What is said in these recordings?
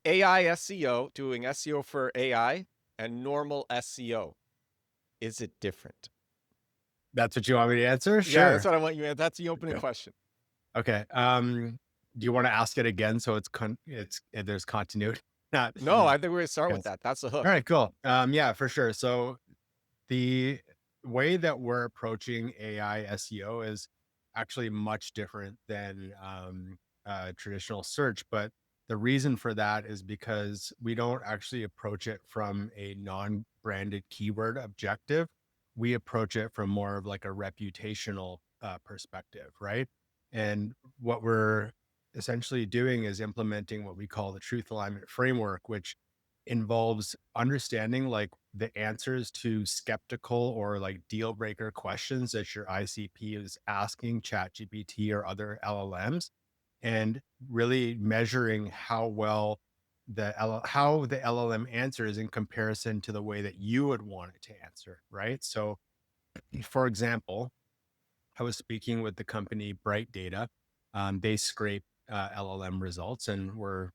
AI SEO, doing SEO for AI, and normal SEO. Is it different? That's what you want me to answer? Yeah, that's Sure. what I want you to. That's the opening Okay. question. Okay. Do you want to ask it again so there's continuity? Not. No, I think we're gonna start with Yes. that. That's the All hook. right, cool. Yeah, for sure. So the way that we're approaching AI SEO is actually much different than traditional search. But the reason for that is because we don't actually approach it from a non-branded keyword objective. We approach it from more of like a reputational perspective, right? And what we're essentially doing is implementing what we call the truth alignment framework, which involves understanding like the answers to skeptical or like deal breaker questions that your ICP is asking ChatGPT or other LLMs, and really measuring how well how the LLM answers in comparison to the way that you would want it to answer, right? So, for example, I was speaking with the company Bright Data. They scrape LLM results, and we're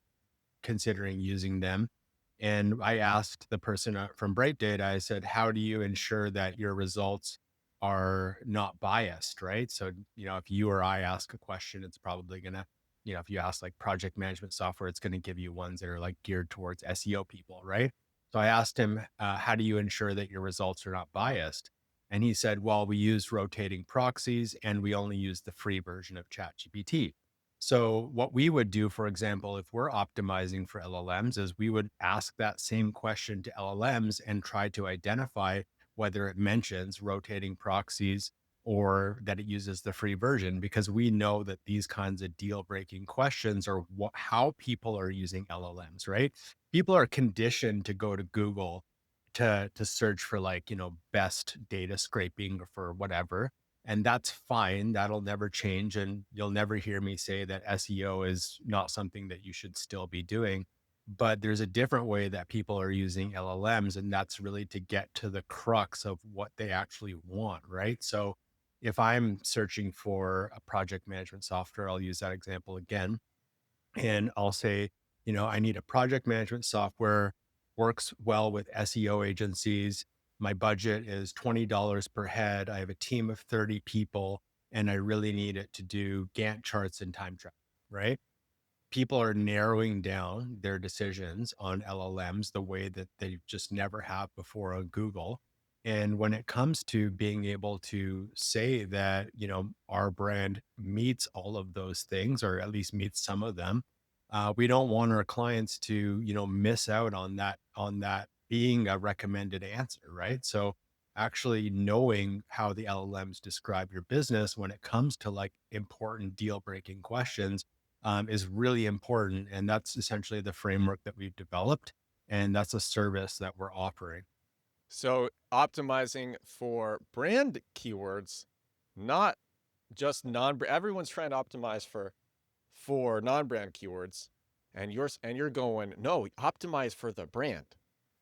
considering using them. And I asked the person from Bright Data, I said, how do you ensure that your results are not biased? Right. So, if you or I ask a question, it's probably going to, if you ask like project management software, it's going to give you ones that are like geared towards SEO people. Right. So I asked him, how do you ensure that your results are not biased? And he said, well, we use rotating proxies and we only use the free version of ChatGPT. So, what we would do, for example, if we're optimizing for LLMs, is we would ask that same question to LLMs and try to identify whether it mentions rotating proxies or that it uses the free version, because we know that these kinds of deal breaking questions are how people are using LLMs, right? People are conditioned to go to Google to search for like, best data scraping for whatever, and that's fine. That'll never change. And you'll never hear me say that SEO is not something that you should still be doing. But there's a different way that people are using LLMs, and that's really to get to the crux of what they actually want, right? So if I'm searching for a project management software, I'll use that example again. And I'll say, I need a project management software, works well with SEO agencies. My budget is $20 per head. I have a team of 30 people, and I really need it to do Gantt charts and time tracking, right? People are narrowing down their decisions on LLMs the way that they just never have before on Google. And when it comes to being able to say that, our brand meets all of those things, or at least meets some of them, we don't want our clients to, miss out on that being a recommended answer, right? So actually knowing how the LLMs describe your business when it comes to like important deal breaking questions is really important. And that's essentially the framework that we've developed. And that's a service that we're offering. So optimizing for brand keywords, not just non. Everyone's trying to optimize for non-brand keywords, and you're going no, optimize for the brand.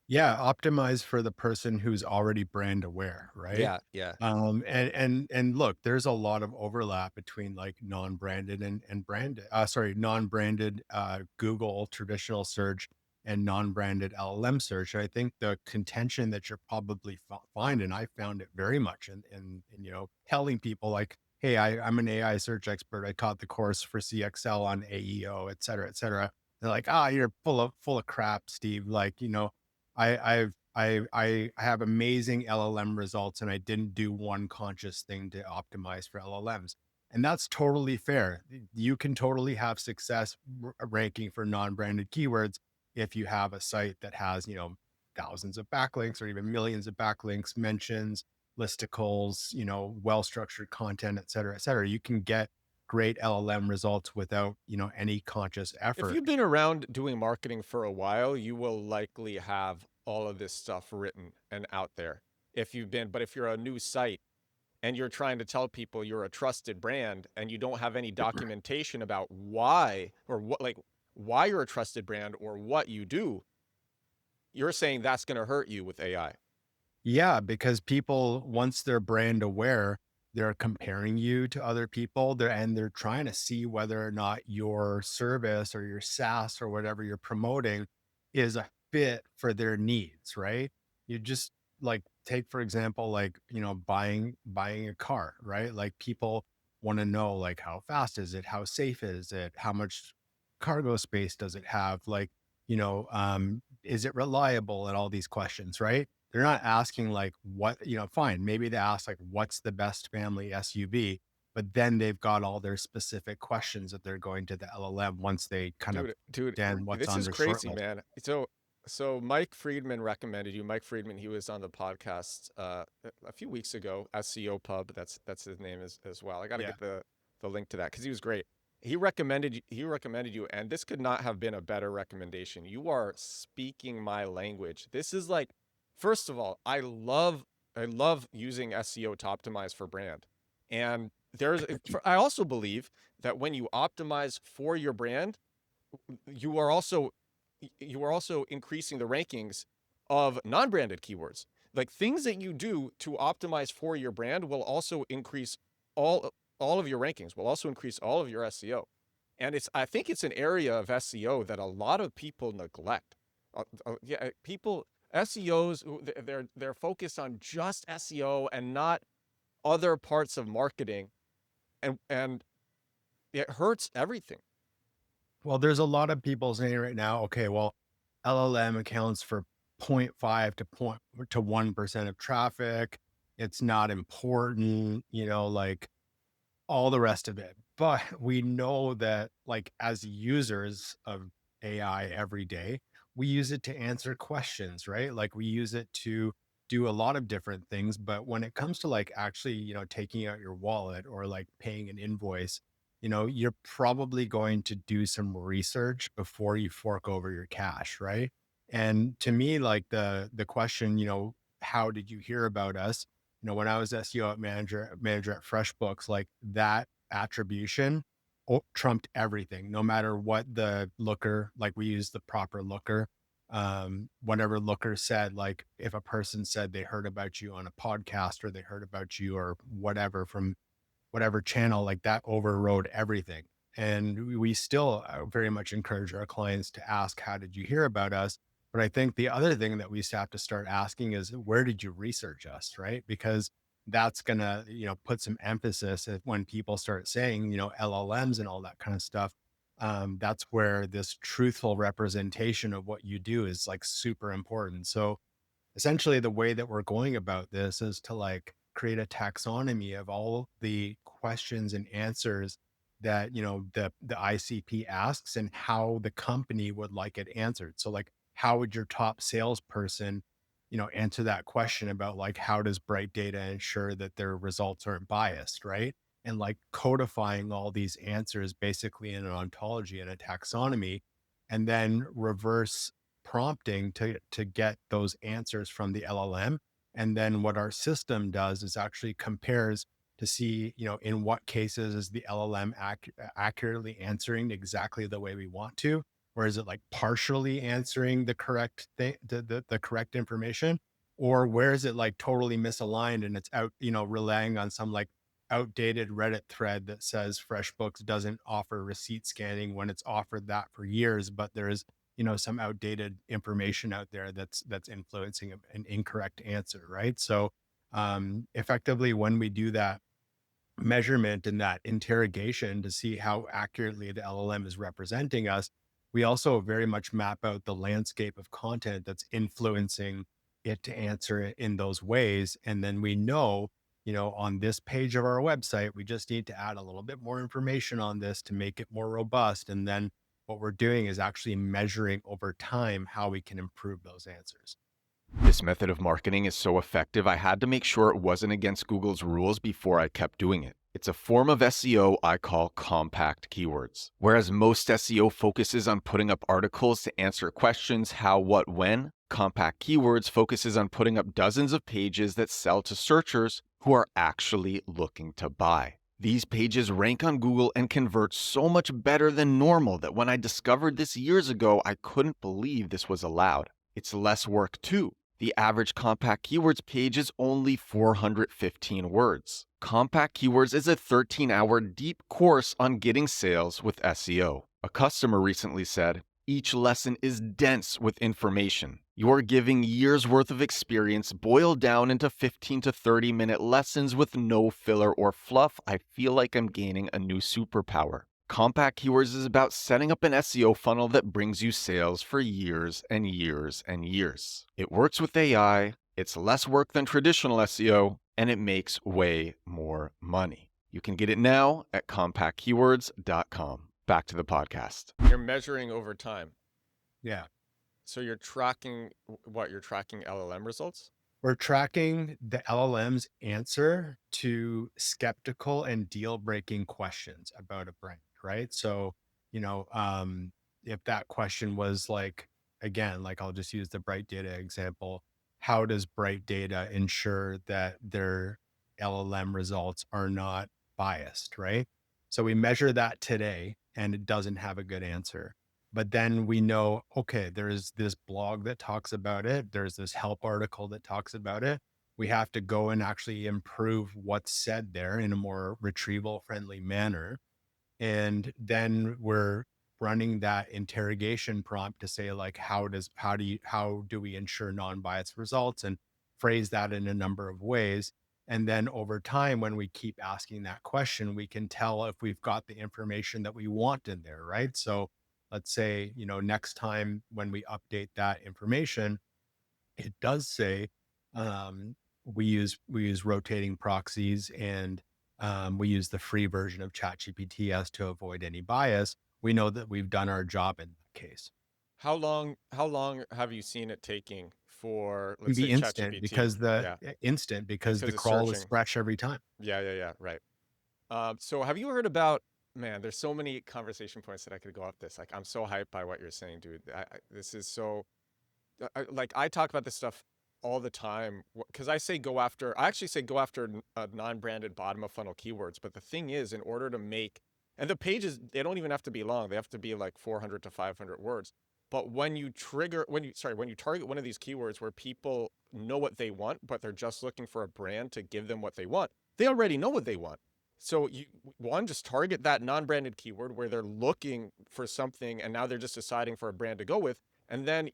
Yeah, optimize for the person who's already brand aware, right? Yeah, yeah. And look, there's a lot of overlap between like non-branded and branded, non-branded Google traditional search and non-branded LLM search. I think the contention that you're probably find, and I found it very much in telling people like, hey, I'm an AI search expert. I taught the course for CXL on AEO, et cetera, et cetera. They're like, you're full of crap, Steve. Like, I have amazing LLM results, and I didn't do one conscious thing to optimize for LLMs. And that's totally fair. You can totally have success ranking for non-branded keywords if you have a site that has, thousands of backlinks or even millions of backlinks, mentions, listicles, well-structured content, et cetera, et cetera. You can get great LLM results without, any conscious If effort. you've been around doing marketing for a while, you will likely have all of this stuff written and out there. But if you're a new site and you're trying to tell people you're a trusted brand and you don't have any documentation about why or what, like why you're a trusted brand or what you do, you're saying that's going to hurt you with AI. Yeah, because people, once they're brand aware, they're comparing you to other people there, and they're trying to see whether or not your service or your SaaS or whatever you're promoting is a fit for their needs, right? You just like take for example, like, buying a car, right? Like people want to know like how fast is it, how safe is it, how much cargo space does it have, like, is it reliable, and all these questions, right? They're not asking like what, fine. Maybe they ask like, what's the best family SUV? But then they've got all their specific questions that they're going to the LLM once they kind of Dude, understand what's this on is their short crazy, list. man. So Mike Friedman recommended you. Mike Friedman, he was on the podcast a few weeks ago. SEO Pub, that's his name as well. I got to Yeah. get the link to that because he was great. He recommended you, and this could not have been a better recommendation. You are speaking my language. This is like, first of all, I love using SEO to optimize for brand, and I also believe that when you optimize for your brand, you are also you are also increasing the rankings of non-branded keywords. Like things that you do to optimize for your brand will also increase all of your rankings, will also increase all of your SEO. And I think it's an area of SEO that a lot of people neglect. Yeah, people SEOs, they're focused on just SEO and not other parts of marketing, and it hurts everything. Well, there's a lot of people saying right now, okay, well, LLM accounts for 0.5 to 1% of traffic. It's not important, like all the rest of it. But we know that, like, as users of AI every day, we use it to answer questions, right? Like, we use it to do a lot of different things. But when it comes to like actually, taking out your wallet or like paying an invoice, you're probably going to do some research before you fork over your cash, right? And to me, like the question, how did you hear about us? When I was SEO manager at FreshBooks, like that attribution trumped everything, no matter what the looker, like we use the proper looker. Whatever looker said, like if a person said they heard about you on a podcast or they heard about you or whatever from whatever channel, like that overrode everything. And we still very much encourage our clients to ask, how did you hear about us? But I think the other thing that we have to start asking is, where did you research us? Right. Because that's going to, put some emphasis when people start saying, LLMs and all that kind of stuff. That's where this truthful representation of what you do is like super important. So, essentially the way that we're going about this is to like create a taxonomy of all the questions and answers that the ICP asks and how the company would like it answered. So like, how would your top salesperson answer that question about like, how does Bright Data ensure that their results aren't biased, right? And like codifying all these answers basically in an ontology and a taxonomy, and then reverse prompting to get those answers from the LLM. And then what our system does is actually compares to see, in what cases is the LLM accurately answering exactly the way we want to, or is it like partially answering the correct thing, the correct information, or where is it like totally misaligned and it's out, relying on some like outdated Reddit thread that says FreshBooks doesn't offer receipt scanning when it's offered that for years, but there is some outdated information out there that's influencing an incorrect answer, right? So effectively, when we do that measurement and that interrogation to see how accurately the LLM is representing us, we also very much map out the landscape of content that's influencing it to answer it in those ways. And then we know, on this page of our website, we just need to add a little bit more information on this to make it more robust. And then what we're doing is actually measuring over time how we can improve those answers. This method of marketing is so effective, I had to make sure it wasn't against Google's rules before I kept doing it. It's a form of SEO I call compact keywords. Whereas most SEO focuses on putting up articles to answer questions how, what, when, compact keywords focuses on putting up dozens of pages that sell to searchers who are actually looking to buy. These pages rank on Google and convert so much better than normal that when I discovered this years ago, I couldn't believe this was allowed. It's less work too. The average compact keywords page is only 415 words. Compact Keywords is a 13-hour deep course on getting sales with SEO. A customer recently said, "Each lesson is dense with information. You're giving years worth of experience boiled down into 15 to 30-minute lessons with no filler or fluff. I feel like I'm gaining a new superpower." Compact Keywords is about setting up an SEO funnel that brings you sales for years and years and years. It works with AI, it's less work than traditional SEO, and it makes way more money. You can get it now at compactkeywords.com. Back to the podcast. You're measuring over time. Yeah. So you're tracking what? You're tracking LLM results? We're tracking the LLM's answer to skeptical and deal breaking questions about a brand, right? So, you know, if that question was like, again, like I'll just use the Bright Data example. How does Bright Data ensure that their LLM results are not biased, right? So we measure that today and it doesn't have a good answer. But then we know, okay, there's this blog that talks about it. There's this help article that talks about it. We have to go and actually improve what's said there in a more retrieval friendly manner. And then we're running that interrogation prompt to say like how do we ensure non-biased results, and phrase that in a number of ways. And then over time, when we keep asking that question, we can tell if we've got the information that we want in there, right? So let's say, next time when we update that information, it does say, we use rotating proxies, and we use the free version of ChatGPT as to avoid any bias. We know that we've done our job in that case. How long have you seen it taking for, It can let's be say, instant ChatGPT? because the Yeah, instant because because the it's crawl is searching. fresh every time. Yeah, yeah, yeah, right. So have you heard about, man, there's so many conversation points that I could go up this. Like, I'm so hyped by what you're saying, dude. This is so, like, I talk about this stuff all the time because I actually say go after non-branded bottom of funnel keywords. But the thing is, in order to make, and the pages, they don't even have to be long. They have to be like 400 to 500 words. But when you target one of these keywords where people know what they want, but they're just looking for a brand to give them what they want, they already know what they want. So just target that non-branded keyword where they're looking for something and now they're just deciding for a brand to go with. And then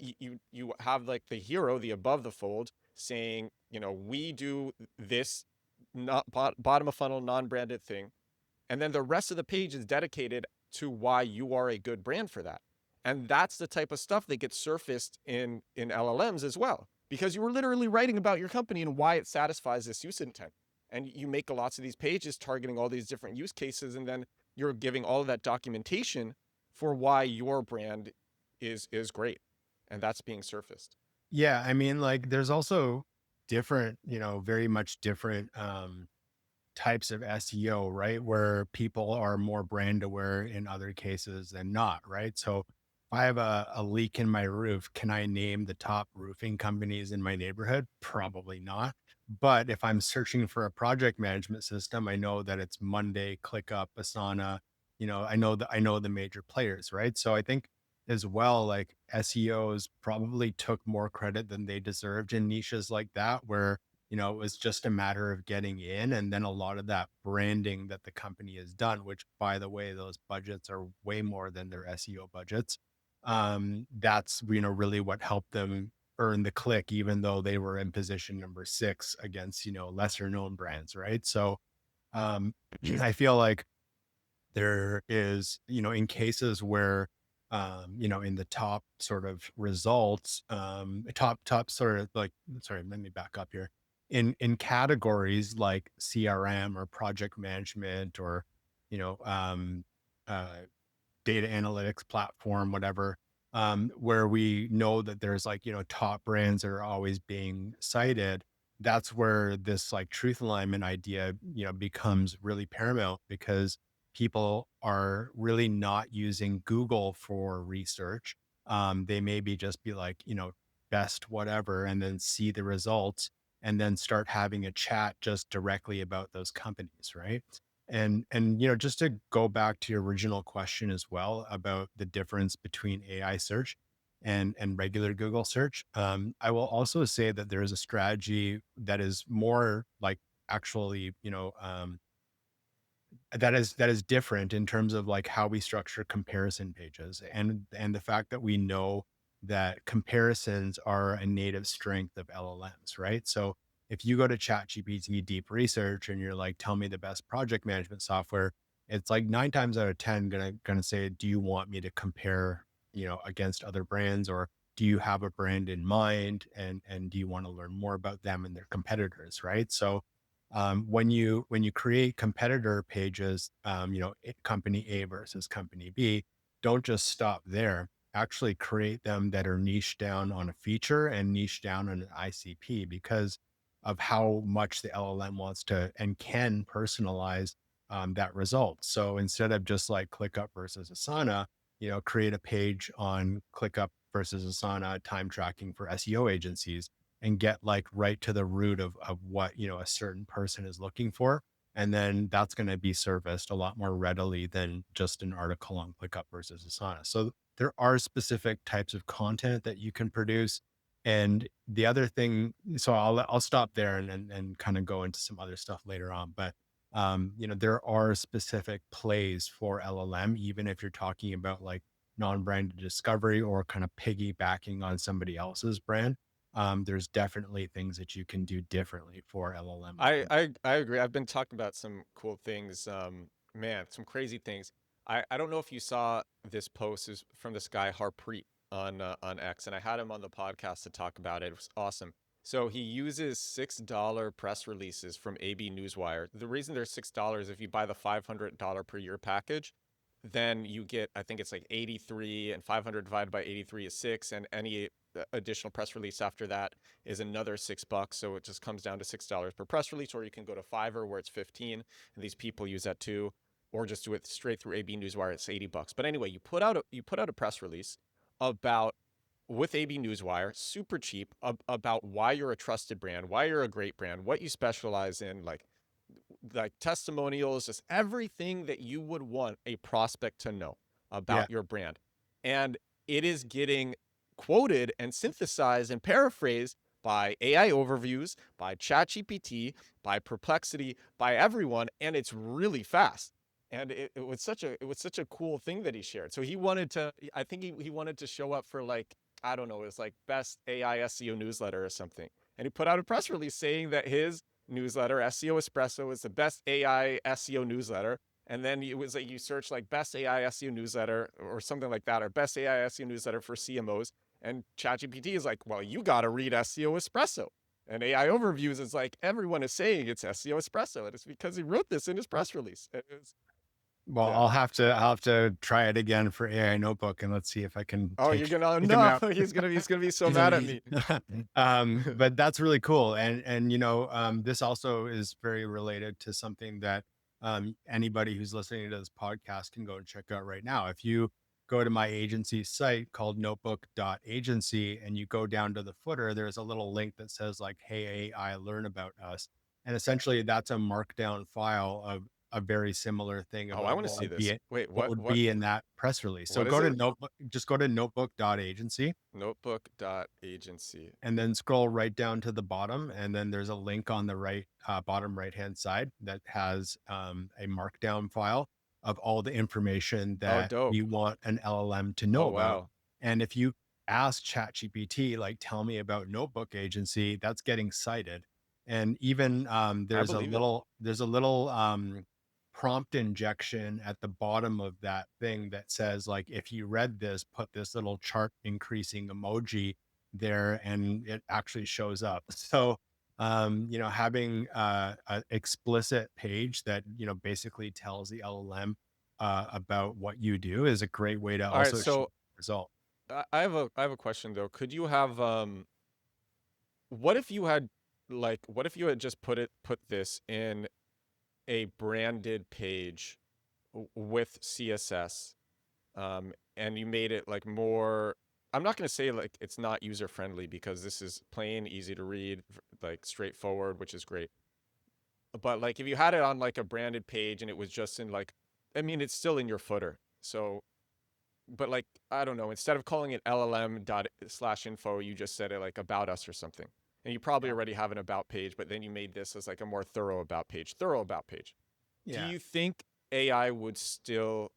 you have like the hero, the above the fold, saying, we do this not bottom of funnel non-branded thing, and then the rest of the page is dedicated to why you are a good brand for that. And that's the type of stuff that gets surfaced in LLMs as well, because you were literally writing about your company and why it satisfies this use intent. And you make lots of these pages targeting all these different use cases, and then you're giving all of that documentation for why your brand is great, and that's being surfaced. Yeah, I mean, like, there's also different, very much different types of SEO, right? Where people are more brand aware in other cases than not, right? So if I have a leak in my roof, can I name the top roofing companies in my neighborhood? Probably not. But if I'm searching for a project management system, I know that it's Monday, ClickUp, Asana, I know the major players, right? So I think as well, like SEOs probably took more credit than they deserved in niches like that, where it was just a matter of getting in, and then a lot of that branding that the company has done, which by the way, those budgets are way more than their SEO budgets. That's, really what helped them earn the click, even though they were in position number 6 against, lesser known brands, right? So um I feel like there is, in cases where, in the top sort of results, top sort of like, sorry, let me back up here. In categories like CRM or project management, or, you know, uh, data analytics platform, whatever, where we know that there's like, top brands that are always being cited. That's where this like truth alignment idea, becomes really paramount, because people are really not using Google for research. They maybe just be like, best whatever, and then see the results, and then start having a chat just directly about those companies, right? And just to go back to your original question as well about the difference between AI search and regular Google search. I will also say that there is a strategy that is more like actually, that is different in terms of like how we structure comparison pages, and the fact that we know that comparisons are a native strength of LLMs, right? So if you go to ChatGPT deep research and you're like, tell me the best project management software, it's like 9 times out of 10 gonna say, do you want me to compare, against other brands, or do you have a brand in mind, and do you want to learn more about them and their competitors, right? So when you create competitor pages, company A versus company B, don't just stop there. Actually create them that are niche down on a feature and niche down on an ICP, because of how much the LLM wants to and can personalize that result. So instead of just like ClickUp versus Asana, create a page on ClickUp versus Asana time tracking for SEO agencies, and get like right to the root of what a certain person is looking for, and then that's going to be serviced a lot more readily than just an article on ClickUp versus Asana. So there are specific types of content that you can produce. And the other thing, so I'll stop there and kind of go into some other stuff later on, but there are specific plays for LLM, even if you're talking about like non-branded discovery or kind of piggybacking on somebody else's brand. There's definitely things that you can do differently for LLM as I well. I I agree. I've been talking about some cool things. Man, some crazy things. I don't know if you saw this post is from this guy Harpreet on X, and I had him on the podcast to talk about it. It was awesome. So he uses $6 press releases from AB Newswire. The reason they're $6, if you buy the $500 per year package, then you get, I think it's like 83, and 500 divided by 83 is 6, and any additional press release after that is another $6. So it just comes down to $6 per press release, or you can go to Fiverr where it's 15, and these people use that too, or just do it straight through AB Newswire. It's $80. But anyway, you put out a press release about with AB Newswire, super cheap, about why you're a trusted brand, why you're a great brand, what you specialize in, like testimonials, just everything that you would want a prospect to know Yeah. about your brand. And it is getting quoted and synthesized and paraphrased by AI overviews, by ChatGPT, by Perplexity, by everyone, and it's really fast. And it was such a cool thing that he shared. So he wanted to, I think he wanted to show up for, like, I don't know, it was like best AI SEO newsletter or something. And he put out a press release saying that his newsletter, SEO Espresso, is the best AI SEO newsletter. And then it was like you search like best AI SEO newsletter or something like that, or best AI SEO newsletter for CMOs. And ChatGPT is like, well, you got to read SEO Espresso. And AI Overviews is like, everyone is saying it's SEO Espresso. And it's because he wrote this in his press release. Well, Yeah. I'll have to try it again for AI Notebook, and let's see if I can Oh, you're gonna, take him no, out. he's gonna be so mad at me. But that's really cool, and this also is very related to something that anybody who's listening to this podcast can go and check out right now. If you go to my agency site called notebook.agency and you go down to the footer, there's a little link that says like, "Hey AI, learn about us," and essentially that's a markdown file of a very similar thing Oh, I about want to see this. Wait, what what would what be in that press release. So what is go to it? notebook, just go to notebook.agency, Notebook.agency. and then scroll right down to the bottom, and then there's a link on the right bottom right hand side that has a markdown file of all the information Oh, that dope. we want an LLM to Oh, know about. wow. And if you ask ChatGPT, like, tell me about Notebook Agency, that's getting cited. And even I there's a believe it. little prompt injection at the bottom of that thing that says like, if you read this, put this little chart increasing emoji there, and it actually shows up. So having an explicit page that basically tells the LLM about what you do is a great way to All right, also achieve so the result. I have a question though. Could you have what if you had what if you had just put this in a branded page with CSS, and you made it like more, I'm not going to say like it's not user friendly, because this is plain, easy to read, like straightforward, which is great. But like if you had it on like a branded page and it was just in like, I mean, it's still in your footer. So but like, I don't know, instead of calling it LLM dot slash info, you just said it like about us or something. And you probably Yeah. already have an about page, but then you made this as like a more thorough about page, thorough about page. Do Yeah. you think AI would still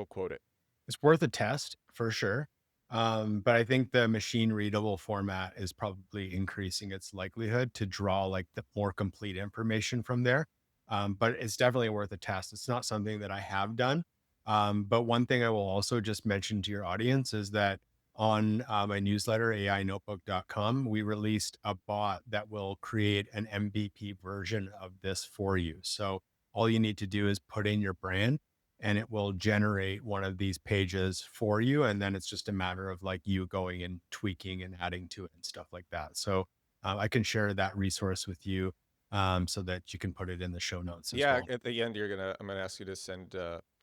quote it? It's worth a test for sure. But I think the machine readable format is probably increasing its likelihood to draw like the more complete information from there. But it's definitely worth a test. It's not something that I have done. But one thing I will also just mention to your audience is that on my newsletter, ainotebook.com, we released a bot that will create an MVP version of this for you. So all you need to do is put in your brand and it will generate one of these pages for you. And then it's just a matter of like you going and tweaking and adding to it and stuff like that. So I can share that resource with you so that you can put it in the show notes as Yeah, well. at the end, I'm gonna ask you to send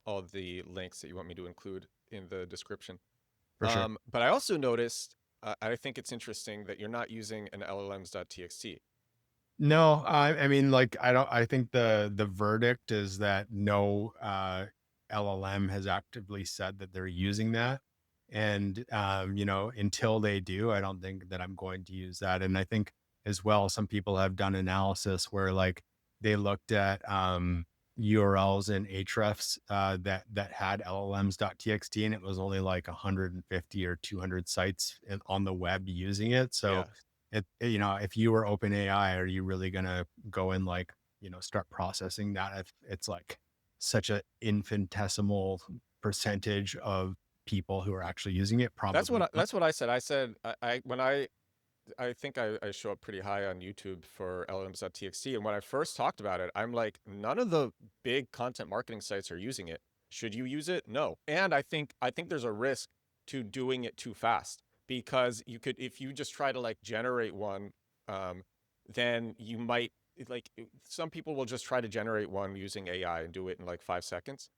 all the links that you want me to include in the description. For sure. But I also noticed, I think it's interesting that you're not using an LLMs.txt. No, I mean, like, I think the verdict is that no LLM has actively said that they're using that. And until they do, I don't think that I'm going to use that. And I think as well, some people have done analysis where like they looked at URLs and hrefs that had LLMs.txt, and it was only like 150 or 200 sites on the web using it. So Yeah, if you were open AI, are you really gonna go and like, start processing that if it's like such a infinitesimal percentage of people who are actually using it? Probably not. that's what I said. I said I when I think I show up pretty high on YouTube for LLMs.txt. And when I first talked about it, I'm like, none of the big content marketing sites are using it. Should you use it? No. And I think there's a risk to doing it too fast, because you could, if you just try to like generate one, um, then you might like, some people will just try to generate one using AI and do it in like 5 seconds.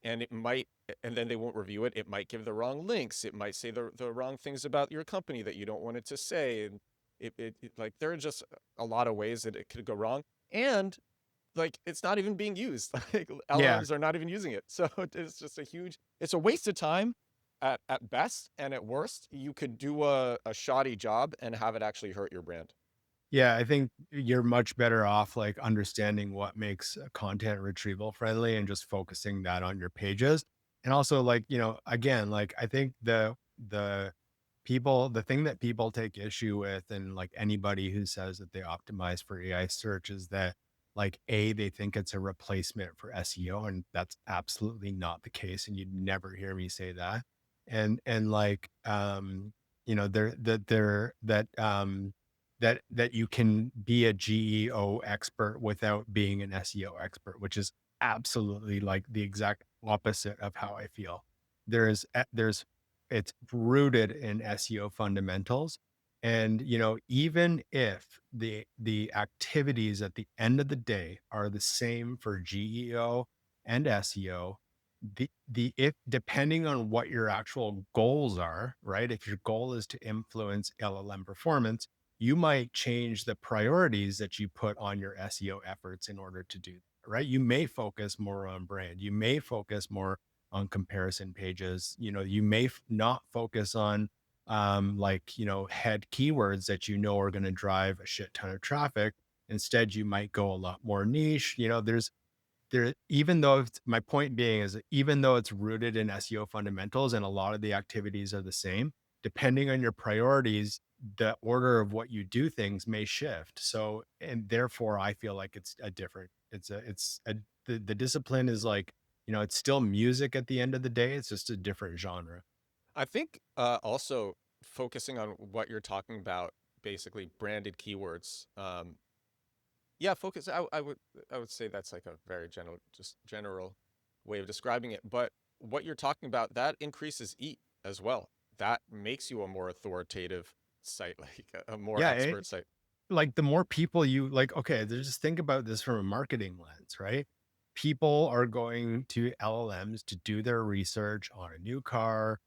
And it might, and then they won't review it. It might give the wrong links. It might say the wrong things about your company that you don't want it to say. And like, there are just a lot of ways that it could go wrong. And like, it's not even being used. Like, Yeah. LLMs are not even using it. So it's just it's a waste of time at best. And at worst, you could do a shoddy job and have it actually hurt your brand. Yeah, I think you're much better off like understanding what makes content retrieval friendly and just focusing that on your pages. And also like, again, like I think the thing that people take issue with and like anybody who says that they optimize for AI search is that like they think it's a replacement for SEO, and that's absolutely not the case, and you'd never hear me say that. And like there that there that that you can be a GEO expert without being an SEO expert, which is absolutely like the exact opposite of how I feel. There's it's rooted in SEO fundamentals. And even if the activities at the end of the day are the same for GEO and SEO, the if depending on what your actual goals are, right? If your goal is to influence LLM performance, you might change the priorities that you put on your SEO efforts in order to do that, right? You may focus more on brand. You may focus more on comparison pages. You may not focus on head keywords that are going to drive a shit ton of traffic. Instead, you might go a lot more niche. Even though my point being is that even though it's rooted in SEO fundamentals and a lot of the activities are the same, depending on your priorities, the order of what you do things may shift. So, and therefore I feel like the discipline is like, it's still music at the end of the day. It's just a different genre. I think also focusing on what you're talking about, basically branded keywords. Yeah, focus. I would say that's like a very general way of describing it. But what you're talking about, that increases EAT as well. That makes you a more authoritative site, like a more Yeah. expert site. Like the more people you like, okay, just think about this from a marketing lens, right? People are going to LLMs to do their research on a new car,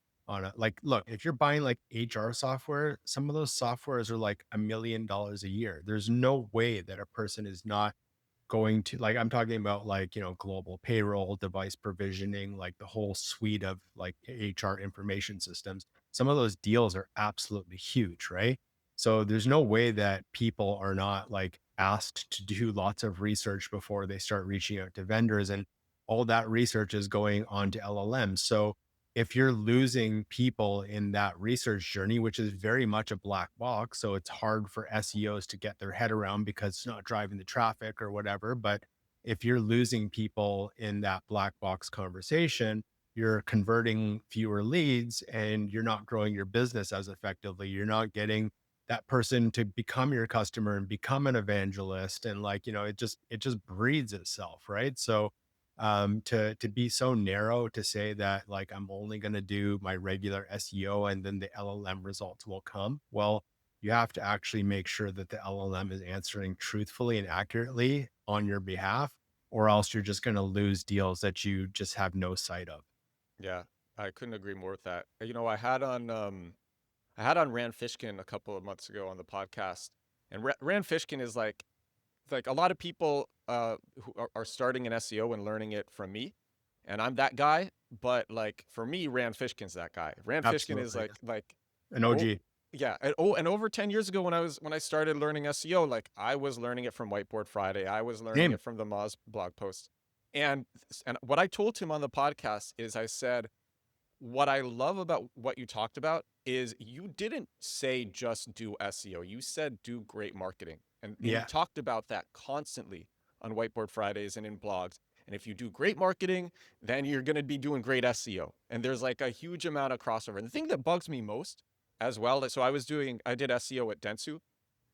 look, if you're buying like HR software, some of those softwares are like $1 million a year. There's no way that a person is not going to, like, I'm talking about, like, global payroll, device provisioning, like the whole suite of like HR information systems. Some of those deals are absolutely huge, right? So there's no way that people are not like asked to do lots of research before they start reaching out to vendors, and all that research is going on to LLMs. So if you're losing people in that research journey, which is very much a black box, so it's hard for SEOs to get their head around because it's not driving the traffic or whatever. But if you're losing people in that black box conversation, you're converting fewer leads and you're not growing your business as effectively. You're not getting that person to become your customer and become an evangelist. And like, it just breeds itself, right? So to be so narrow to say that like I'm only going to do my regular SEO and then the LLM results will come. Well, you have to actually make sure that the LLM is answering truthfully and accurately on your behalf, or else you're just going to lose deals that you just have no sight of. Yeah, I couldn't agree more with that. I had on Rand Fishkin a couple of months ago on the podcast, and Rand Fishkin is like a lot of people who are starting in SEO and learning it from me, and I'm that guy. But like for me, Rand Fishkin's that guy. Rand Fishkin is Absolutely. like An oh OG. yeah, and over 10 years ago when I started learning SEO, like I was learning it from Whiteboard Friday. I was learning Same. it from the Moz blog post. And what I told him on the podcast is I said, what I love about what you talked about is you didn't say just do SEO. You said do great marketing. And you Yeah. talked about that constantly on Whiteboard Fridays and in blogs. And if you do great marketing, then you're going to be doing great SEO. And there's like a huge amount of crossover. And the thing that bugs me most as well, so I did SEO at Dentsu.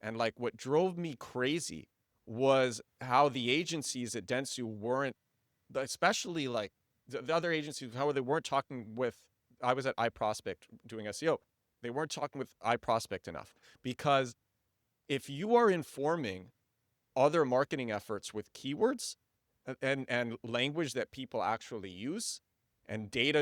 And like what drove me crazy was how the agencies at Dentsu weren't, especially like the other agencies, how they weren't talking with, I was at iProspect doing SEO. They weren't talking with iProspect enough because if you are informing other marketing efforts with keywords and language that people actually use and data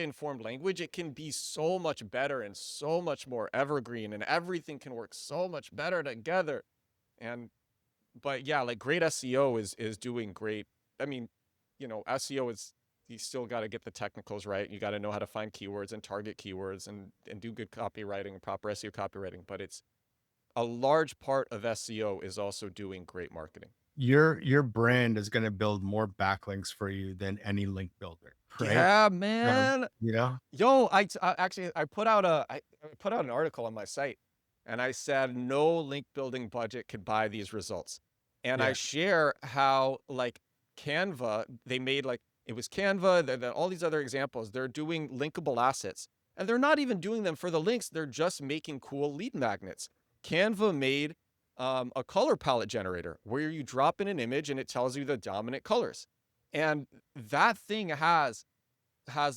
informed language, it can be so much better and so much more evergreen and everything can work so much better together. And but yeah, like great SEO is doing great. I mean, SEO is, you still got to get the technicals right. You got to know how to find keywords and target keywords and do good copywriting and proper SEO copywriting. But it's a large part of SEO is also doing great marketing. Your brand is going to build more backlinks for you than any link builder, right? Yeah, Um, man. you know, Yo, actually I put out I put out an article on my site and I said no link building budget could buy these results. And I yeah. share how like Canva, they made like it was Canva, all these other examples, they're doing linkable assets. And they're not even doing them for the links, they're just making cool lead magnets. Canva made a color palette generator where you drop in an image and it tells you the dominant colors. And that thing has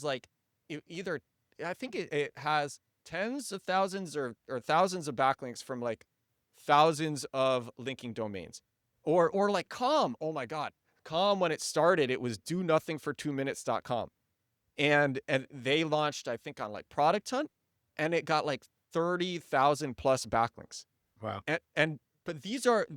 like either, I think it has tens of thousands or thousands of backlinks from like thousands of linking domains. Or like Calm. Oh my God. Calm, when it started, it was do nothing for 2minutes.com. And they launched, I think, on like Product Hunt, and it got like 30,000 plus backlinks. Wow. And but these are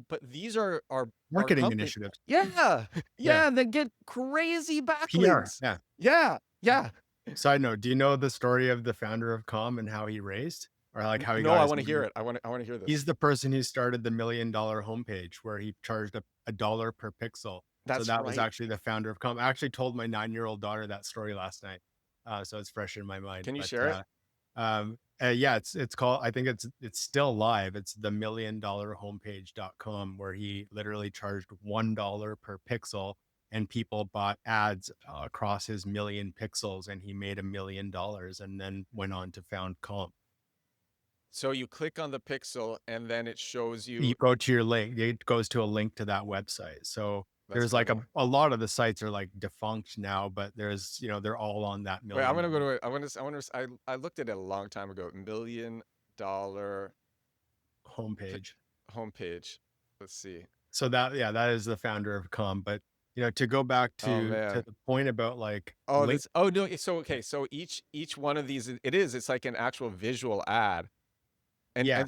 Marketing companies. initiatives. Yeah. Yeah. Yeah, they get crazy PR. backlinks. Yeah. Yeah. Yeah. Side note, do you know the story of the founder of Calm and how he raised, or like how he No, got I his want to hear money? it. I want to hear this. He's the person who started the $1 million homepage where he charged a dollar per pixel. So That's that was right. actually the founder of Calm. I actually told my 9-year-old daughter that story last night. So it's fresh in my mind. Can you But share it? yeah, it's called, I think it's still live. It's the $1,000,000homepage.com, where he literally charged $1 per pixel and people bought ads across his million pixels, and he made $1 million and then went on to found Calm. So you click on the pixel and then it shows You you. go to your link, it goes to a link to that website. So That's there's like funny. a lot of the sites are like defunct now, but there's, they're all on that Wait, I'm million gonna go dollar to it. I looked at it a long time ago. $1 million homepage. homepage. Let's see. So that, yeah, that is the founder of Calm. But to go back Oh to man. the point about like Oh, link, this. Oh no. So okay. So each one of these, it's like an actual visual ad. And yeah,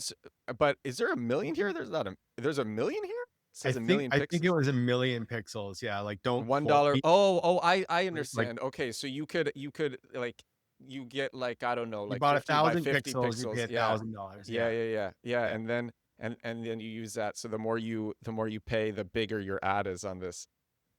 but is there a million here? There's not a. There's a million here. says a million I think it pixels. was a million pixels. Yeah, like don't One quote dollar. me. I Like understand. Okay, so you could like you get like I don't know, you like bought 50 by 1,000 50 pixels, you pay pixels. Yeah. $1,000. Yeah, Yeah, yeah, yeah. Yeah, yeah. and then you use that. So the more you pay, the bigger your ad is on this.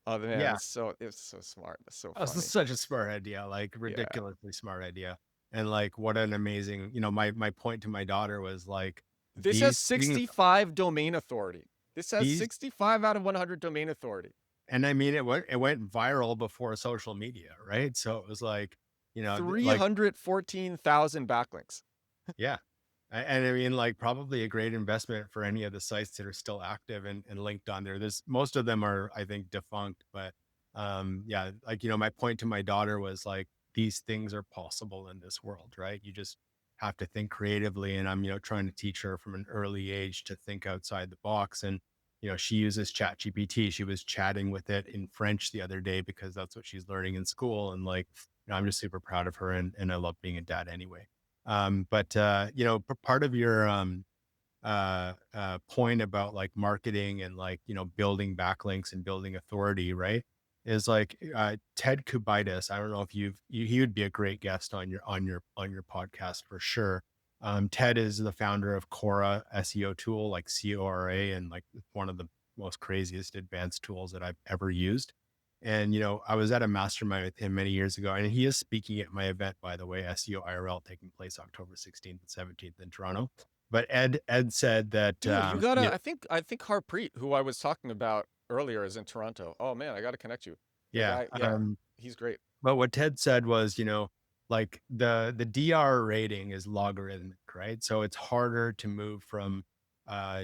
Oh man, Yeah. it's so smart. It's so Oh, this is funny. such a smart idea, like Yeah. ridiculously smart idea. And like what an amazing, my point to my daughter was like This has these things 65 domain authority. This has these 65 out of 100 domain authority. and I mean it went viral before social media, right? So it was like, like 314,000 backlinks. yeah. And I mean, like, probably a great investment for any of the sites that are still active and linked on there. There's most of them are, I think, defunct, but yeah, like, my point to my daughter was like, these things are possible in this world, right? You just have to think creatively. And I'm, trying to teach her from an early age to think outside the box. And, she uses ChatGPT. She was chatting with it in French the other day because that's what she's learning in school. And like, I'm just super proud of her and I love being a dad anyway. But part of your point about like marketing and like building backlinks and building authority, right? Is like Ted Kubitis. I don't know if he would be a great guest on your podcast for sure. Ted is the founder of Cora SEO tool, like Cora, and like one of the most craziest advanced tools that I've ever used. And I was at a mastermind with him many years ago, and he is speaking at my event, by the way, SEO IRL, taking place October 16th and 17th in Toronto. But Ed said that Dude, you gotta. I think Harpreet, who I was talking about earlier, is in Toronto. Oh man, I gotta connect you. The yeah. guy, yeah, he's great. But what Ted said was, like the DR rating is logarithmic, right? So it's harder to move from uh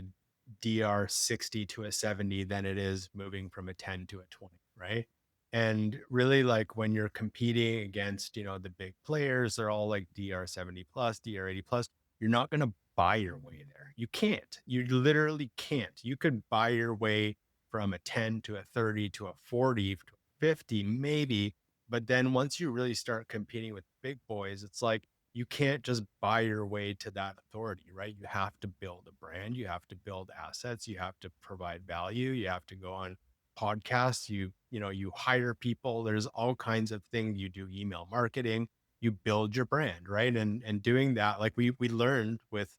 DR 60 to a 70 than it is moving from a 10 to a 20, right? And really, like when you're competing against, the big players, they're all like DR 70 plus, DR 80 plus. You're not going to buy your way there. You can't. You literally can't. You could buy your way from a 10 to a 30 to a 40 to a 50, maybe. But then once you really start competing with big boys, it's like you can't just buy your way to that authority, right? You have to build a brand, you have to build assets, you have to provide value, you have to go on podcasts, you hire people, there's all kinds of things. You do email marketing, you build your brand, right? And doing that, like we learned with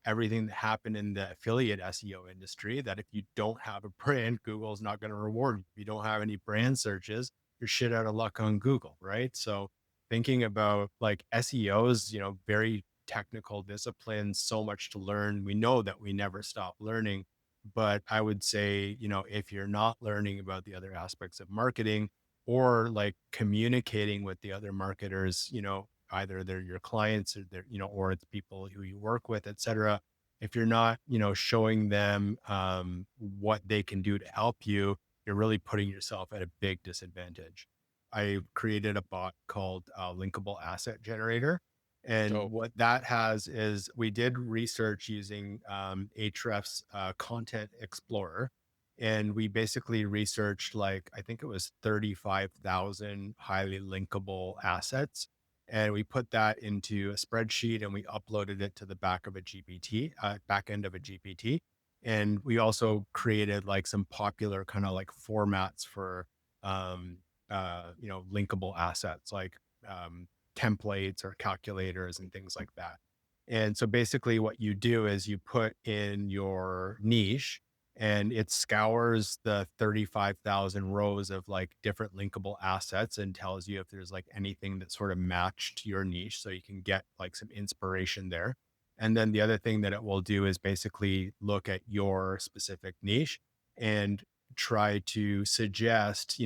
everything that happened in the affiliate SEO industry, that if you don't have a brand, Google's not going to reward you. If you don't have any brand searches, you're shit out of luck on Google, right? So thinking about like SEOs, very technical disciplines, so much to learn. We know that we never stop learning, but I would say, if you're not learning about the other aspects of marketing or like communicating with the other marketers, either they're your clients or they're, or it's people who you work with, et cetera. If you're not, showing them what they can do to help you, you're really putting yourself at a big disadvantage. I created a bot called Linkable Asset Generator. And Dope. what that has is we did research using Ahrefs Content Explorer. And we basically researched like, I think it was 35,000 highly linkable assets. And we put that into a spreadsheet and we uploaded it to the back of a GPT, back end of a GPT. And we also created like some popular kind of like formats for um, linkable assets like templates or calculators and things like that. And so basically what you do is you put in your niche and it scours the 35,000 rows of like different linkable assets and tells you if there's like anything that sort of matched your niche. So you can get like some inspiration there. And then the other thing that it will do is basically look at your specific niche and try to suggest,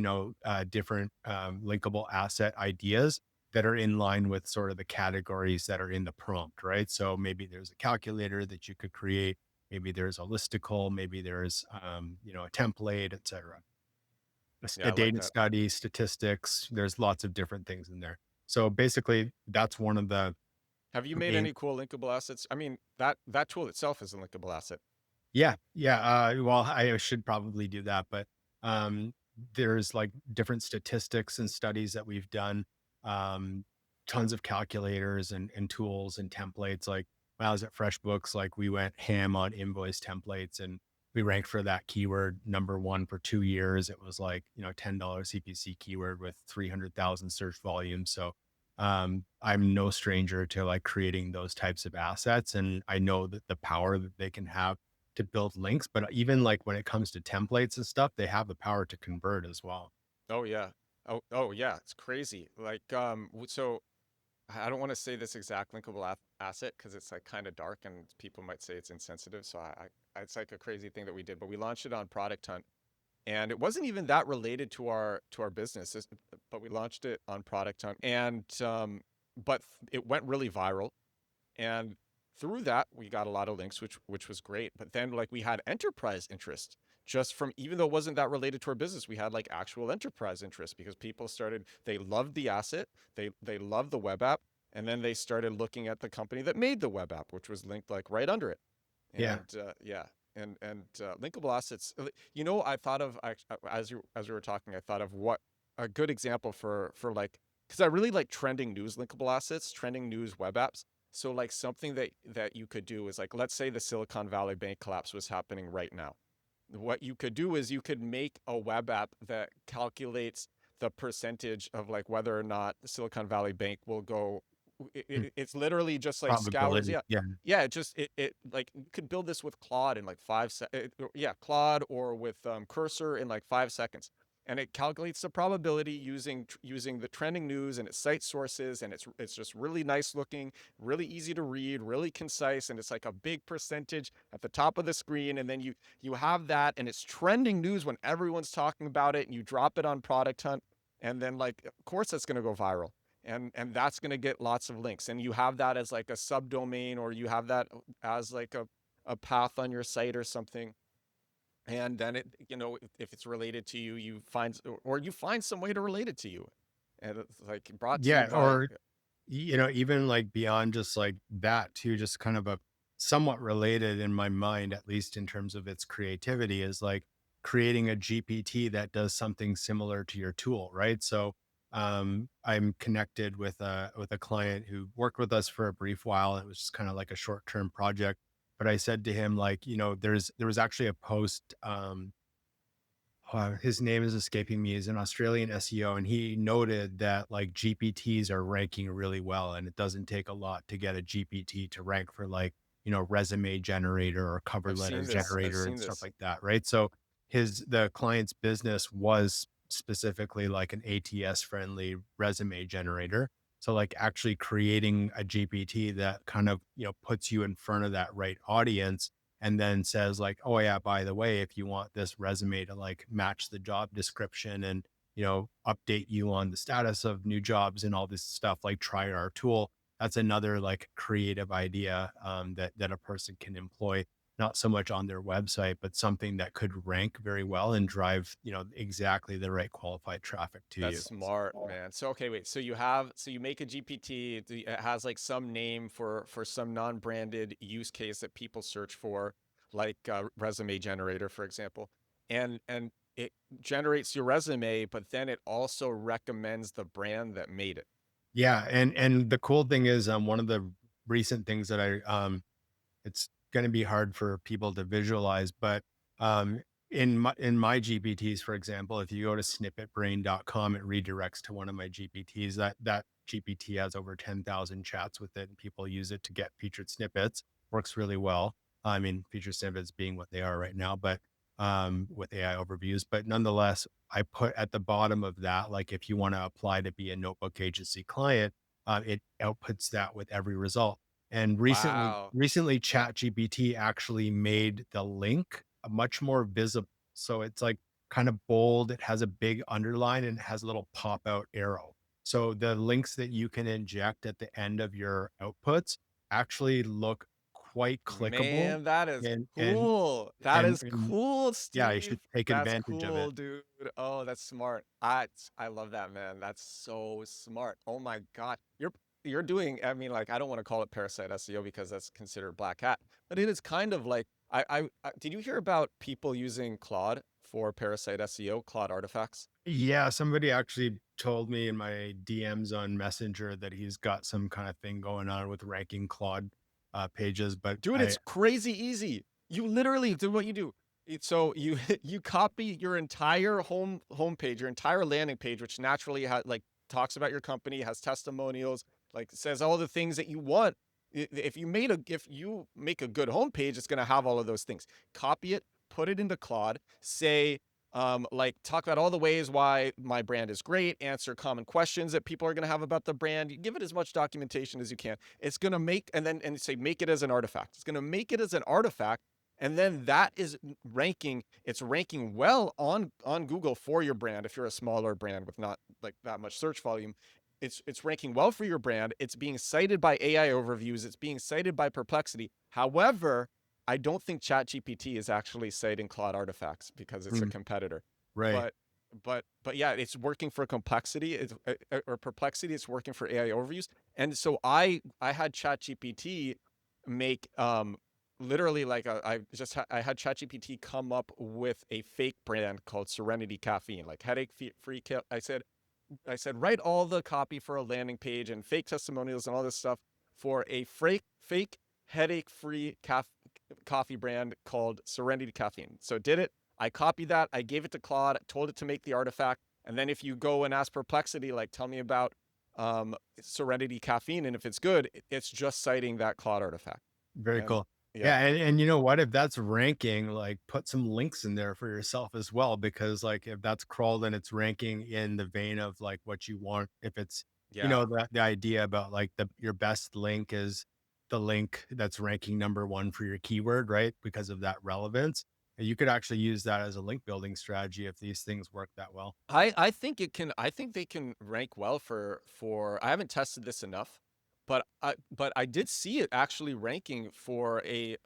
different linkable asset ideas that are in line with sort of the categories that are in the prompt, right? So maybe there's a calculator that you could create. Maybe there's a listicle, maybe there's, a template, et cetera. Yeah, A I like data that. study, statistics, there's lots of different things in there. So basically that's one of the Have you made main. any cool linkable assets? I mean, that tool itself is a linkable asset. Yeah, yeah. Well, I should probably do that, but um, there's like different statistics and studies that we've done, um, tons of calculators and tools and templates. Like when I was at FreshBooks, like we went ham on invoice templates, and we ranked for that keyword #1 for 2 years. It was like, $10 CPC keyword with 300,000 search volume. So I'm no stranger to like creating those types of assets. And I know that the power that they can have to build links, but even like when it comes to templates and stuff, they have the power to convert as well. Oh yeah. Oh yeah. It's crazy. Like so I don't want to say this exact linkable asset because it's like kind of dark and people might say it's insensitive. So it's like a crazy thing that we did, but we launched it on Product Hunt, and it wasn't even that related to our business, but we launched it on Product Hunt, and but it went really viral, and through that we got a lot of links, which was great. But then like we had enterprise interest just from, even though it wasn't that related to our business, we had like actual enterprise interest because people started, they loved the asset, they loved the web app, and then they started looking at the company that made the web app, which was linked like right under it. Yeah. And yeah, and linkable assets. I thought of, as we were talking, I thought of what a good example for like, because I really like trending news linkable assets, trending news web apps. So like something that you could do is like, let's say the Silicon Valley Bank collapse was happening right now. What you could do is you could make a web app that calculates the percentage of like whether or not the Silicon Valley Bank will go. Mm. It's literally just like scours. Probability. Yeah, Yeah. yeah. It like you could build this with Claude in like 5 seconds. Yeah, Claude or with Cursor in like 5 seconds, and it calculates the probability using the trending news and its site sources, and it's just really nice looking, really easy to read, really concise, and it's like a big percentage at the top of the screen, and then you have that, and it's trending news when everyone's talking about it, and you drop it on Product Hunt, and then like of course it's going to go viral, and that's going to get lots of links, and you have that as like a subdomain, or you have that as like a path on your site or something, and then it, if it's related to you, you find, or you find some way to relate it to you, and it's like brought to you Yeah. by. Or, even like beyond just like that too, just kind of a somewhat related in my mind, at least in terms of its creativity, is like creating a GPT that does something similar to your tool, right? So I'm connected with a client who worked with us for a brief while. It was just kind of like a short-term project. But I said to him, like, there was actually a post. His name is escaping me. He's an Australian SEO, and he noted that like GPTs are ranking really well, and it doesn't take a lot to get a GPT to rank for like resume generator or cover letter I've generator seen and stuff this. like that, right? So the client's business was specifically like an ATS friendly resume generator. So like actually creating a GPT that kind of puts you in front of that right audience, and then says like, oh yeah, by the way, if you want this resume to like match the job description and update you on the status of new jobs and all this stuff, like try our tool. That's another like creative idea that a person can employ, not so much on their website, but something that could rank very well and drive exactly the right qualified traffic to That's you. smart, man. So okay, wait. So you make a GPT. It has like some name for some non-branded use case that people search for, like resume generator, for example, and it generates your resume, but then it also recommends the brand that made it. Yeah, and the cool thing is, one of the recent things that it's going to be hard for people to visualize, but in my GPTs, for example, if you go to snippetbrain.com, it redirects to one of my GPTs. That GPT has over 10,000 chats with it, and people use it to get featured snippets. Works really well. I mean, featured snippets being what they are right now, but with AI overviews. But nonetheless, I put at the bottom of that, like if you want to apply to be a notebook agency client, it outputs that with every result. And Wow. recently ChatGPT actually made the link much more visible. So it's like kind of bold, it has a big underline, and it has a little pop out arrow. So the links that you can inject at the end of your outputs actually look quite clickable, Man, that is and and cool. That and, is and cool, yeah, you Steve. should take That's advantage of cool, it. dude. Oh, that's smart. I love that, man. That's so smart. Oh my God. You're doing, I mean, like, I don't want to call it parasite SEO because that's considered black hat, but it is kind of like did you hear about people using Claude for parasite SEO, Claude artifacts? Yeah, somebody actually told me in my DMs on Messenger that he's got some kind of thing going on with ranking Claude pages, but Dude, it's crazy easy. You literally do what you do. So you you copy your entire homepage, your entire landing page, which naturally like talks about your company, has testimonials, like says all the things that you want. If you make a good homepage, it's gonna have all of those things. Copy it, put it into Claude, say like talk about all the ways why my brand is great, answer common questions that people are going to have about the brand. You give it as much documentation as you can. It's going to make, and say make it as an artifact. It's going to make it as an artifact, and then that is ranking. It's ranking well on Google for your brand. If you're a smaller brand with not like that much search volume, it's ranking well for your brand. It's being cited by AI overviews. It's being cited by Perplexity. However, I don't think ChatGPT is actually citing Claude artifacts because it's a Mm, competitor. right. But but yeah, it's working for complexity. Or Perplexity. It's working for AI overviews. And so I had ChatGPT make literally like I had ChatGPT come up with a fake brand called Serenity Caffeine, like headache free. I said write all the copy for a landing page and fake testimonials and all this stuff for a fake headache free coffee brand called Serenity Caffeine. So did it. I copied that. I gave it to Claude, told it to make the artifact. And then if you go and ask Perplexity, like tell me about Serenity Caffeine, and if it's good, it's just citing that Claude artifact. Very And cool. yeah, Yeah, and you know what? If that's ranking, like put some links in there for yourself as well, because like if that's crawled and it's ranking in the vein of like what you want, if it's yeah. the idea about like your best link is the link that's ranking number one for your keyword, right? Because of that relevance. And you could actually use that as a link building strategy if these things work that well. I think I think they can rank well for I haven't tested this enough, but I did see it actually ranking for a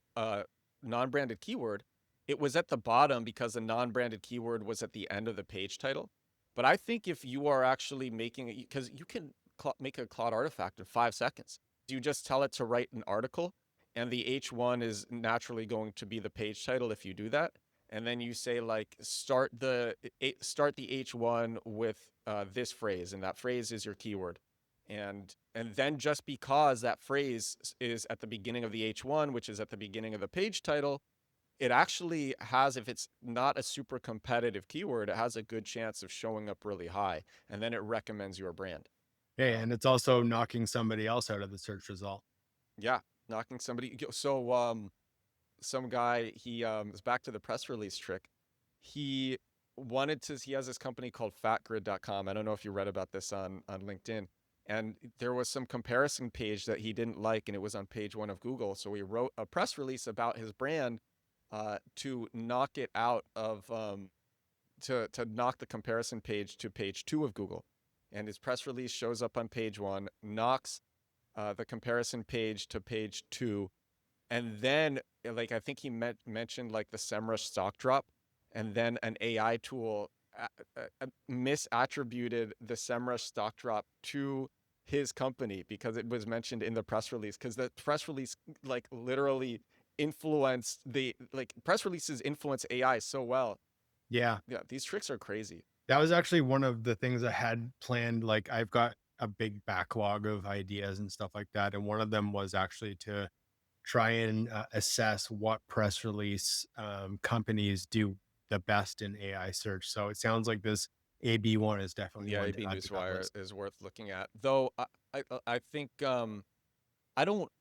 non-branded keyword. It was at the bottom because the non-branded keyword was at the end of the page title. But I think if you are actually making it, because you can make a Claude artifact in 5 seconds. You just tell it to write an article, and the H1 is naturally going to be the page title if you do that, and then you say like start the H1 with this phrase, and that phrase is your keyword, and then just because that phrase is at the beginning of the H1, which is at the beginning of the page title, it actually has, if it's not a super competitive keyword, it has a good chance of showing up really high, and then it recommends your brand. Yeah, um, and it's also knocking somebody else out of the search result. yeah, knocking somebody. So some guy, he is back to the press release trick. He he has this company called fatgrid.com. I don't know if you read about this on LinkedIn. And there was some comparison page that he didn't like, and it was on page one of Google. So he wrote a press release about his brand to knock it out of to knock the comparison page to page two of Google. And his press release shows up on page one, knocks the comparison page to page two, and then like I think he mentioned like the SEMrush stock drop, and then an AI tool misattributed the SEMrush stock drop to his company because it was mentioned in the press release, because the press release like literally influenced the like press releases influence AI so well. Yeah. Yeah, these tricks are crazy. That was actually one of the things I had planned. Like, I've got a big backlog of ideas and stuff like that. And one of them was actually to try and assess what press release companies do the best in AI search. So it sounds like this AB one is definitely Yeah, one to AB add to that Newswire list. is worth looking at. Though I think I don't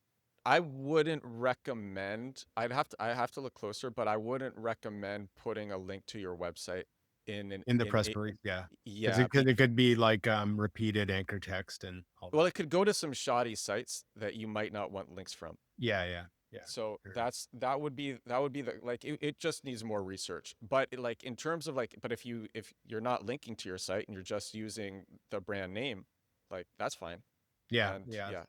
I wouldn't recommend. I have to look closer, but I wouldn't recommend putting a link to your website in an In the in press it. release, yeah. Because Yeah, it could be like repeated anchor text and all well, that. it could go to some shoddy sites that you might not want links from. Yeah, yeah, yeah. So Sure. that would be the like it just needs more research. But like in terms of like, but if you're not linking to your site and you're just using the brand name, like that's fine. Yeah, And yeah. yeah,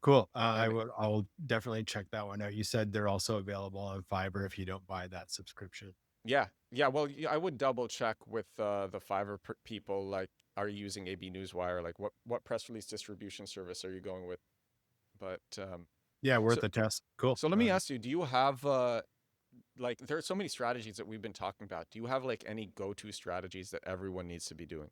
Cool. and I'll definitely check that one out. You said they're also available on Fiverr if you don't buy that subscription. yeah, yeah. Well, I would double check with the Fiverr people. Like, are you using AB Newswire? Like, what press release distribution service are you going with? But Yeah, so worth a test. Cool. so let me ask you: do you have like there are so many strategies that we've been talking about? Do you have like any go-to strategies that everyone needs to be doing?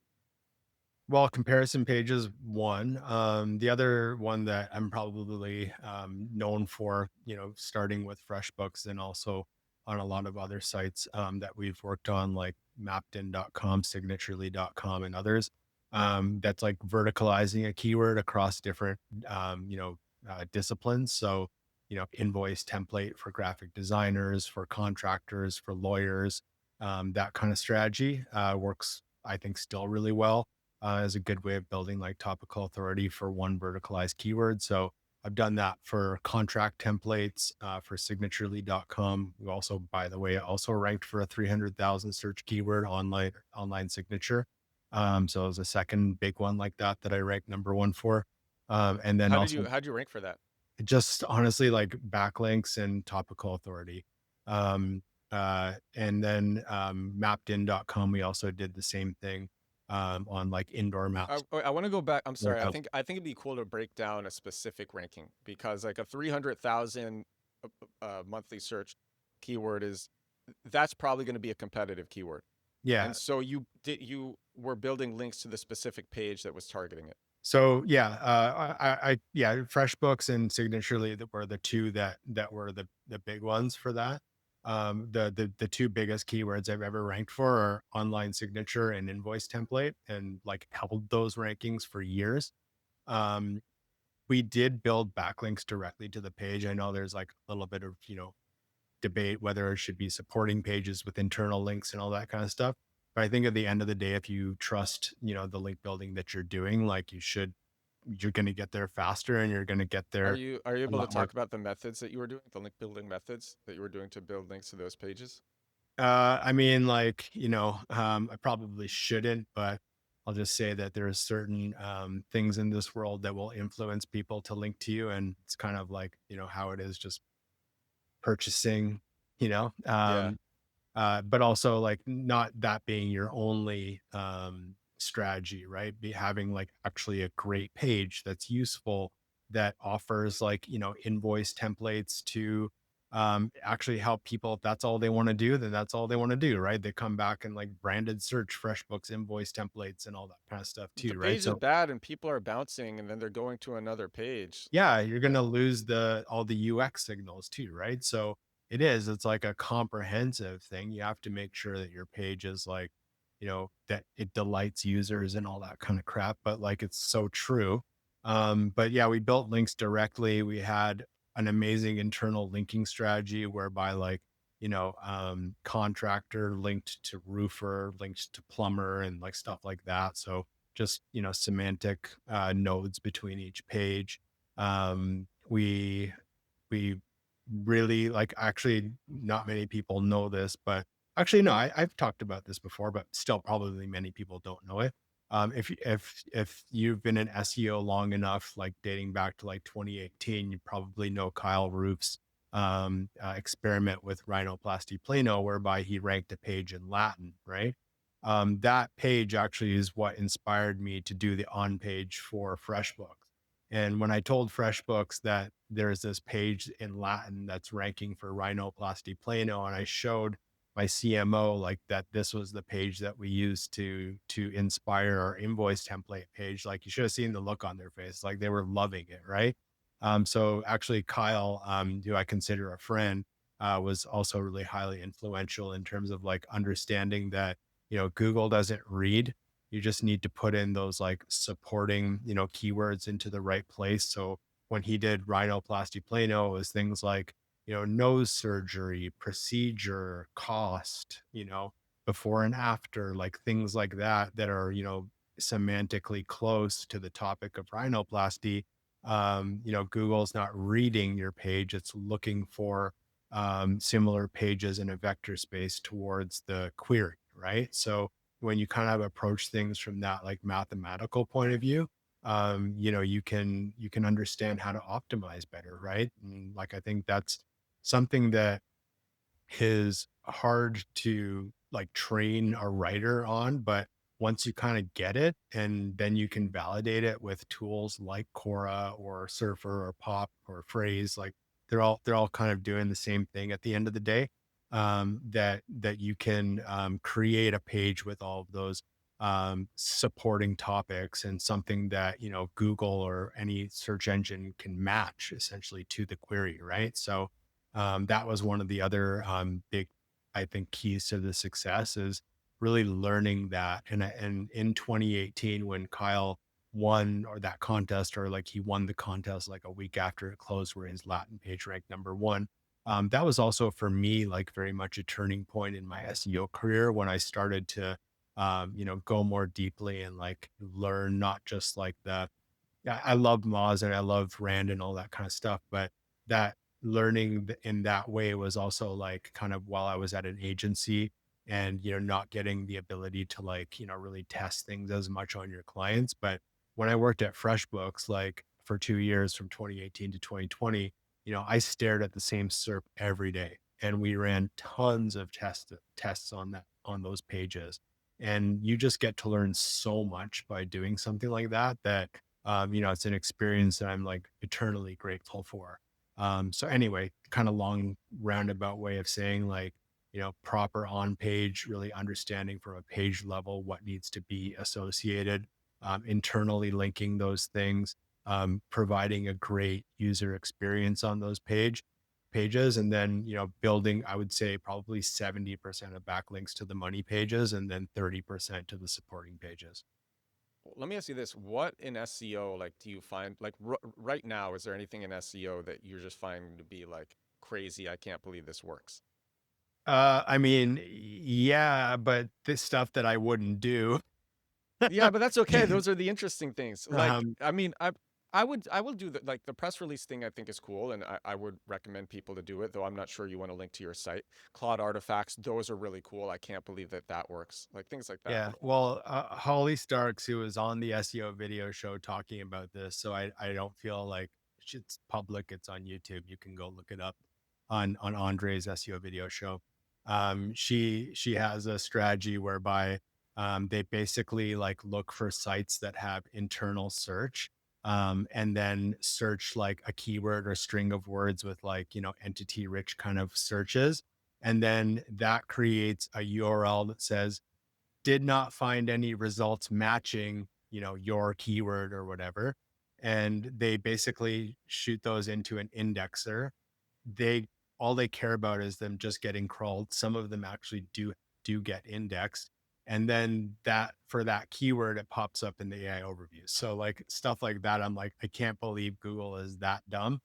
Well, comparison pages one. The other one that I'm probably known for, starting with FreshBooks and also on a lot of other sites that we've worked on, like mappedin.com, signaturely.com, and others. That's like verticalizing a keyword across different, disciplines. So, invoice template for graphic designers, for contractors, for lawyers, that kind of strategy works, I think, still really well as a good way of building like topical authority for one verticalized keyword. So I've done that for contract templates for signaturely.com. We also, by the way, also ranked for a 300,000 search keyword online signature. So it was a second big one like that I ranked number one for. And then also How'd you rank for that? just honestly like backlinks and topical authority. Um, and then mappedin.com, we also did the same thing on like indoor maps. I want to go back. I'm sorry. Warehouse. I think it'd be cool to break down a specific ranking because like a 300,000 monthly search keyword is that's probably going to be a competitive keyword. Yeah. And so you were building links to the specific page that was targeting it. So yeah, yeah, FreshBooks and Signaturely that were the two that were the big ones for that. The two biggest keywords I've ever ranked for are online signature and invoice template, and like held those rankings for years. Um, we did build backlinks directly to the page. I know there's like a little bit of debate whether it should be supporting pages with internal links and all that kind of stuff. But I think at the end of the day, if you trust, the link building that you're doing, like you're going to get there faster and you're going to get there Are you a able to lot more. talk about the methods that you were doing, the link building methods that you were doing to build links to those pages? I mean, like, I probably shouldn't, but I'll just say that there are certain things in this world that will influence people to link to you. And it's kind of like, how it is just purchasing, you know, Yeah. um, but also like not that being your only strategy, right? Be having like actually a great page that's useful that offers like invoice templates to actually help people. If that's all they want to do, then that's all they want to do, right? They come back and like branded search FreshBooks invoice templates and all that kind of stuff If the too, right? page is So bad and people are bouncing and then they're going to another page. yeah, you're Yeah. gonna lose all the UX signals too, right? So it's like a comprehensive thing. You have to make sure that your page is like, that it delights users and all that kind of crap. But like it's so true. But yeah, we built links directly. We had an amazing internal linking strategy whereby like, contractor linked to roofer, linked to plumber and like stuff like that. So just, semantic nodes between each page. We really like, actually not many people know this, but actually no, I've talked about this before, but still probably many people don't know it. If you've been in SEO long enough, like dating back to like 2018, you probably know Kyle Roof's experiment with rhinoplasty plano, whereby he ranked a page in Latin, right? That page actually is what inspired me to do the on page for FreshBooks. And when I told FreshBooks that there's this page in Latin that's ranking for rhinoplasty plano, and I showed my CMO like that this was the page that we used to inspire our invoice template page, like you should have seen the look on their face, like they were loving it, right? So actually, Kyle, who I consider a friend, was also really highly influential in terms of like understanding that Google doesn't read. You just need to put in those like supporting, keywords into the right place. So when he did rhinoplasty plano, it was things like, nose surgery, procedure, cost, before and after, like things like that are, semantically close to the topic of rhinoplasty. Google's not reading your page, it's looking for similar pages in a vector space towards the query, right? So when you kind of approach things from that like mathematical point of view, you can understand how to optimize better, right? And like I think that's something that is hard to like train a writer on, but once you kind of get it and then you can validate it with tools like Cora or Surfer or Pop or Phrase, like they're all kind of doing the same thing at the end of the day. That you can create a page with all of those supporting topics and something that Google or any search engine can match essentially to the query, right? So That was one of the other big, I think, keys to the success is really learning that. And in 2018, when Kyle won or that contest, or like he won the contest like a week after it closed, where his Latin page ranked number one. That was also for me like very much a turning point in my SEO career when I started to go more deeply and like learn not just like the yeah, I love Moz and I love Rand and all that kind of stuff, but that learning in that way was also like kind of while I was at an agency and not getting the ability to like really test things as much on your clients. But when I worked at FreshBooks like for 2 years from 2018 to 2020, I stared at the same SERP every day and we ran tons of tests on those pages. And you just get to learn so much by doing something like that it's an experience that I'm like eternally grateful for. So anyway, kind of long roundabout way of saying like, proper on page, really understanding from a page level what needs to be associated, internally linking those things, providing a great user experience on those pages, and then building, I would say probably 70% of backlinks to the money pages and then 30% to the supporting pages. Let me ask you this: what in SEO like do you find like right now? Is there anything in SEO that you're just finding to be like crazy? I can't believe this works. I mean, yeah, but this stuff that I wouldn't do. Yeah, but that's okay. Those are the interesting things. Like, Um, I mean, I will do the like the press release thing. I think is cool, and I would recommend people to do it. Though I'm not sure you want to link to your site. Claude artifacts, those are really cool. I can't believe that that works. Like things like that. yeah, But well, Holly Starks, who was on the SEO video show talking about this, so I don't feel like it's public. It's on YouTube. You can go look it up on Andre's SEO video show. She has a strategy whereby they basically like look for sites that have internal search, and then search like a keyword or string of words with like entity rich kind of searches, and then that creates a URL that says did not find any results matching, your keyword or whatever. And they basically shoot those into an indexer. They all they care about is them just getting crawled. Some of them actually do get indexed. And then that for that keyword, it pops up in the AI overview. So like stuff like that, I'm like, I can't believe Google is that dumb.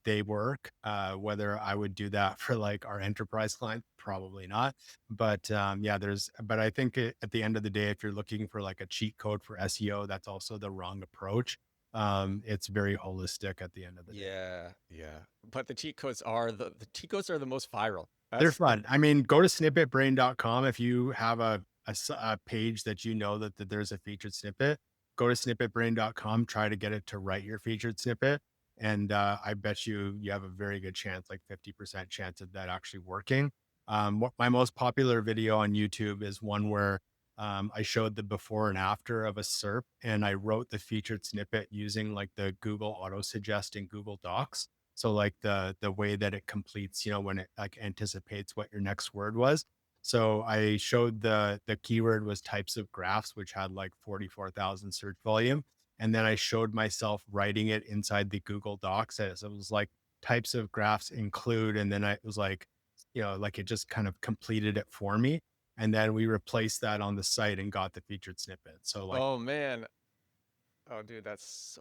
They work. Whether I would do that for like our enterprise client, probably not. But yeah, but I think at the end of the day, if you're looking for like a cheat code for SEO, that's also the wrong approach. It's very holistic at the end of the day. yeah, yeah. But the cheat codes are the most viral. They're That's the fun. I mean, go to snippetbrain.com if you have a page that that there's a featured snippet. Go to snippetbrain.com, try to get it to write your featured snippet. And I bet you have a very good chance, like 50% chance of that actually working. What my most popular video on YouTube is one where I showed the before and after of a SERP and I wrote the featured snippet using like the Google auto suggest in Google Docs. So like the way that it completes, when it like anticipates what your next word was. So I showed the keyword was types of graphs, which had like 44,000 search volume. And then I showed myself writing it inside the Google Docs as it was like types of graphs include. And then I was like, like it just kind of completed it for me. And then we replaced that on the site and got the featured snippet. So like oh man. Oh dude, that's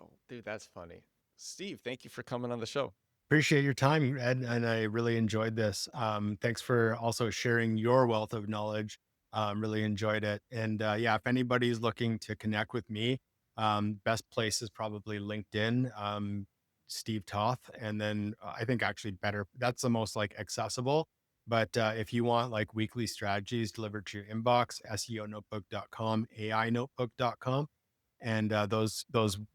funny. Steve, thank you for coming on the show. appreciate your time, Ed, and I really enjoyed this. Thanks for also sharing your wealth of knowledge. Really enjoyed it. And yeah, if anybody's looking to connect with me, best place is probably LinkedIn, Steve Toth. And then I think actually better, that's the most like accessible. But if you want like weekly strategies delivered to your inbox, SEOnotebook.com, AInotebook.com, and those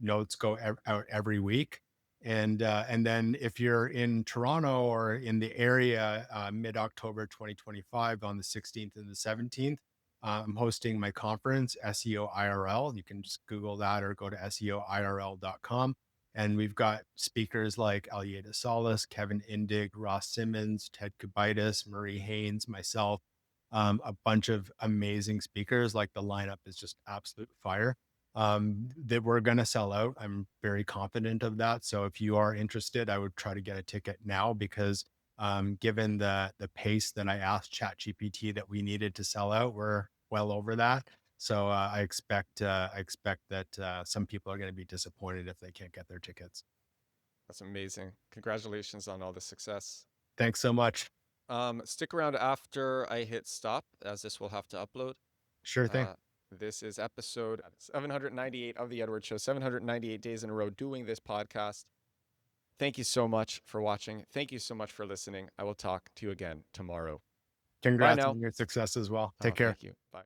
notes go out every week. And then if you're in Toronto or in the area, mid October 2025 on the 16th and the 17th, I'm hosting my conference SEO IRL. You can just Google that or go to SEOIRL.com. And we've got speakers like Alieta Solis, Kevin Indig, Ross Simmons, Ted Kubitis, Marie Haynes, myself, a bunch of amazing speakers. Like the lineup is just absolute fire. that we're going to sell out. I'm very confident of that. So if you are interested, I would try to get a ticket now, because given the pace that I asked ChatGPT that we needed to sell out, we're well over that. So I expect that some people are going to be disappointed if they can't get their tickets. That's amazing. Congratulations on all the success. Thanks so much. Stick around after I hit stop, as this will have to upload. Sure thing. This is episode 798 of The Edward Show, 798 days in a row doing this podcast. Thank you so much for watching. Thank you so much for listening. I will talk to you again tomorrow. Congrats now. on your success as well. Take care. Thank you. Bye.